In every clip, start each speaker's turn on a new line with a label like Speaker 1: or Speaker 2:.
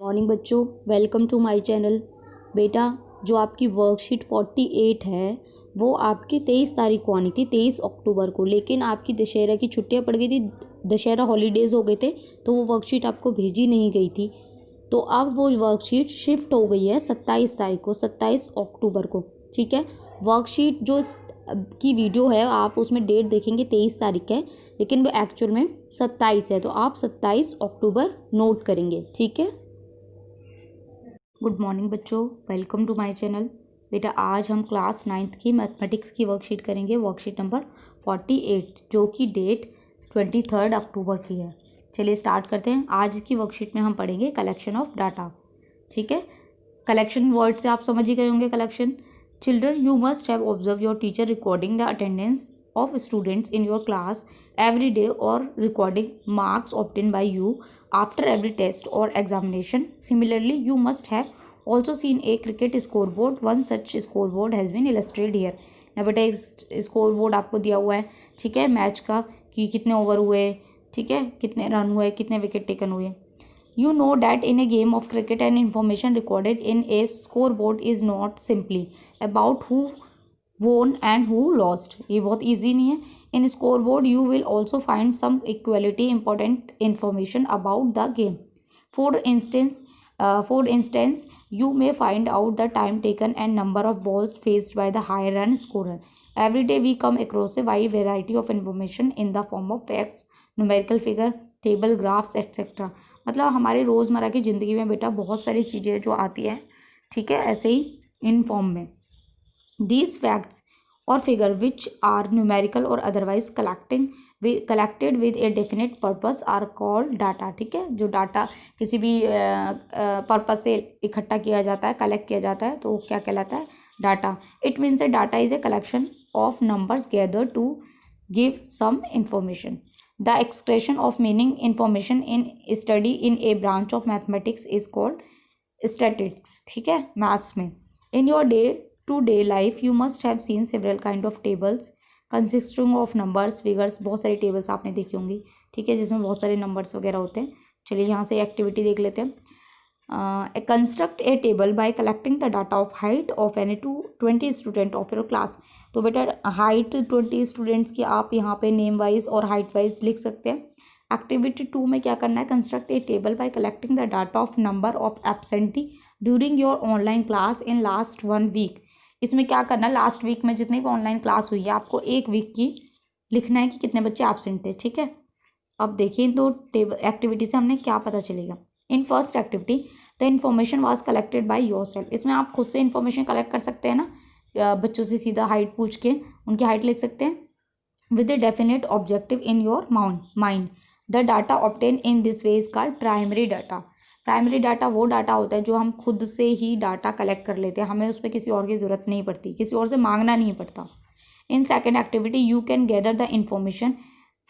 Speaker 1: Morning बच्चों, welcome to my channel. बेटा, जो आपकी वर्कशीट 48 है वो आपकी 23 तारीख को आनी थी, 23 अक्टूबर को, लेकिन आपकी दशहरा की छुट्टियां पड़ गई थी, दशहरा हॉलीडेज़ हो गए थे, तो वो वर्कशीट आपको भेजी नहीं गई थी। तो अब वो वर्कशीट शिफ्ट हो गई है 27 तारीख को, 27 अक्टूबर को। ठीक है, वर्कशीट जो की वीडियो है आप उसमें डेट देखेंगे 23 तारीख है, लेकिन वो एक्चुअल में 27 है, तो आप 27 अक्टूबर नोट करेंगे। ठीक है। गुड मॉर्निंग बच्चों, वेलकम टू माय चैनल। बेटा, आज हम क्लास 9th की मैथमेटिक्स की वर्कशीट करेंगे, वर्कशीट नंबर 48, जो कि डेट 23 अक्टूबर की है। चलिए स्टार्ट करते हैं। आज की वर्कशीट में हम पढ़ेंगे कलेक्शन ऑफ डाटा। ठीक है, कलेक्शन वर्ड से आप समझ ही गए होंगे। Collection, children you must have observe your teacher recording the attendance of students in your class every day or recording marks obtained by you after every test or examination. Similarly, you must have also seen a cricket scoreboard. One such scoreboard has been illustrated here. ना बेटा एक score board आपको दिया हुआ है, ठीक है, match का, कि कितने ओवर हुए, ठीक है, कितने रन हुए, कितने विकेट टेकन हुए. You know that in a game of cricket and information recorded in a scoreboard is not simply about who won and who lost. ये बहुत easy नहीं है. In scoreboard you will also find some equally important information about the game. For instance, you may find out the time taken and number of balls faced by the high run scorer. Every day we come across a wide variety of information in the form of facts, numerical figure, table, graphs, etc. मतलब हमारे रोज़मर्रा की ज़िंदगी में बेटा बहुत सारी चीज़ें जो आती हैं, ठीक है, ऐसे ही इन फॉर्म में. These facts or figure which are numerical or otherwise collected with a definite purpose are called data. ठीक है, जो डाटा किसी भी पर्पस से इकट्ठा किया जाता है, कलेक्ट किया जाता है, तो वो क्या कहलाता है? Data. It means a data is a collection of numbers gathered to give some information. The expression of meaning information in study in a branch of mathematics is called statistics. ठीक है, मैथ्स में. In your day-to-day life you must have seen several kind of tables consisting of numbers, figures. बहुत सारी tables आपने देखी होंगी, ठीक है, जिसमें बहुत सारे नंबर्स वगैरह होते हैं. चलिए यहाँ से एक्टिविटी देख लेते हैं. Construct a table by collecting the data of height of any 20 student of your class. तो बेटा हाइट 20 स्टूडेंट्स की आप यहाँ पे नेम वाइज और हाइट वाइज लिख सकते हैं. एक्टिविटी 2 में क्या करना है? Construct a table by collecting the data of number of absentee during your online class in last 1 week. इसमें क्या करना है? लास्ट वीक में जितनी भी ऑनलाइन क्लास हुई है आपको 1 वीक की लिखना है कि कितने बच्चे एब्सेंट थे. ठीक है, अब देखिए इन दो टेबल एक्टिविटी से हमने क्या पता चलेगा. In first activity the information was collected by your self. इसमें आप खुद से इन्फॉर्मेशन कलेक्ट कर सकते हैं ना, बच्चों से सीधा हाइट पूछ के उनकी हाइट लिख सकते हैं with a definite objective in your mind. The data obtain in this way is called primary data. Primary data वो डाटा होता है जो हम खुद से ही डाटा कलेक्ट कर लेते हैं, हमें उस पर किसी और की ज़रूरत नहीं पड़ती, किसी और से मांगना नहीं पड़ता. In second activity you can gather the information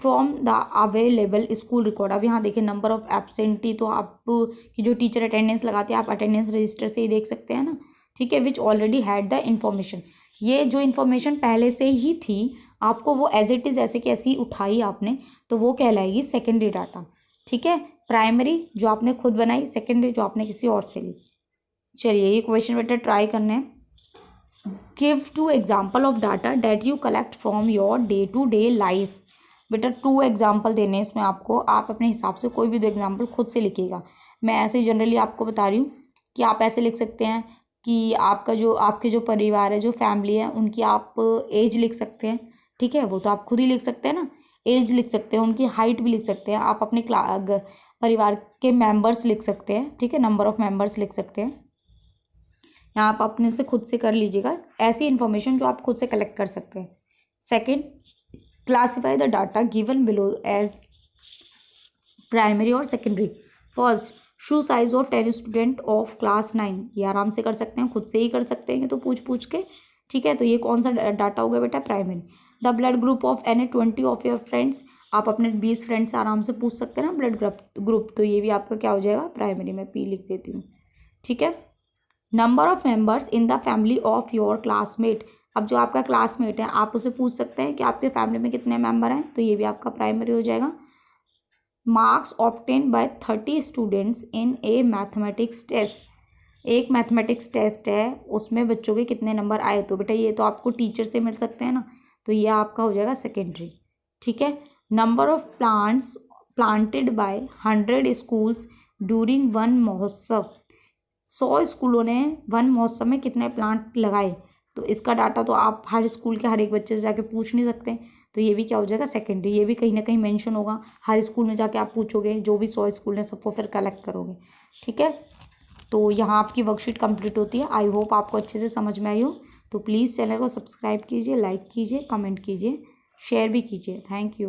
Speaker 1: from the available school record. अब यहाँ देखिए नंबर ऑफ एब्सेंटी, तो आप की जो टीचर अटेंडेंस लगाते हैं आप अटेंडेंस रजिस्टर से ही देख सकते हैं ना, ठीक है, विच ऑलरेडी हैड द इन्फॉर्मेशन. ये जो इन्फॉर्मेशन पहले से ही थी आपको वो एज इट इज़ ऐसे की ऐसी उठाई आपने, तो वो कहलाएगी सेकेंडरी डाटा. ठीक है, प्राइमरी जो आपने खुद बनाई, सेकेंडरी जो आपने किसी और से ली. चलिए ये क्वेश्चन बेटा ट्राई करने हैं. Give 2 example of data that you collect from your day to day life. बेटा 2 एग्जाम्पल देने इसमें आपको, आप अपने हिसाब से कोई भी 2 एग्जाम्पल खुद से लिखिएगा. मैं ऐसे जनरली आपको बता रही हूँ कि आप ऐसे लिख सकते हैं कि आपके जो परिवार है, जो फैमिली है, उनकी आप एज लिख सकते हैं. ठीक है, वो तो आप खुद ही लिख सकते हैं ना, एज लिख सकते हैं, उनकी हाइट भी लिख सकते हैं, आप अपने परिवार के मेंबर्स लिख सकते हैं. ठीक है, नंबर ऑफ मेंबर्स लिख सकते हैं. यहाँ आप अपने से खुद से कर लीजिएगा ऐसी इन्फॉर्मेशन जो आप खुद से कलेक्ट कर सकते हैं. Second, classify the data given below as primary और secondary. First, shoe size of 10 student of class 9. ये आराम से कर सकते हैं, खुद से ही कर सकते हैं तो पूछ के. ठीक है, तो ये कौन सा डाटा हो गया बेटा? Primary. The blood group of any 20 of your friends. आप अपने 20 फ्रेंड्स से आराम से पूछ सकते हैं ना ब्लड ग्रुप, तो ये भी आपका क्या हो जाएगा? प्राइमरी. में पी लिख देती हूँ. ठीक है, number of members in the family of your classmate. अब जो आपका क्लासमेट है आप उसे पूछ सकते हैं कि आपके फैमिली में कितने मेंबर हैं, तो ये भी आपका प्राइमरी हो जाएगा. Marks obtain by 30 students in a mathematics test. एक मैथमेटिक्स टेस्ट है, उसमें बच्चों के कितने नंबर आए, तो बेटा ये तो आपको टीचर से मिल सकते हैं ना, तो ये आपका हो जाएगा सेकेंडरी। ठीक है। Number of plants planted by 100 schools during one महोत्सव। 100 स्कूलों ने वन महोत्सव में कितने प्लांट लगाए, तो इसका डाटा तो आप हर स्कूल के हर एक बच्चे से जाके पूछ नहीं सकते, तो ये भी क्या हो जाएगा सेकेंडरी। ये भी कहीं ना कहीं मेंशन होगा, हर स्कूल में जाके आप पूछोगे, जो भी 100 स्कूल हैं सबको फिर कलेक्ट करोगे। ठीक है, तो यहाँ आपकी वर्कशीट कंप्लीट होती है। आई होप आपको अच्छे से समझ में आई हो। तो प्लीज़ चैनल को सब्सक्राइब कीजिए, लाइक कीजिए, कमेंट कीजिए, शेयर भी कीजिए। Thank you.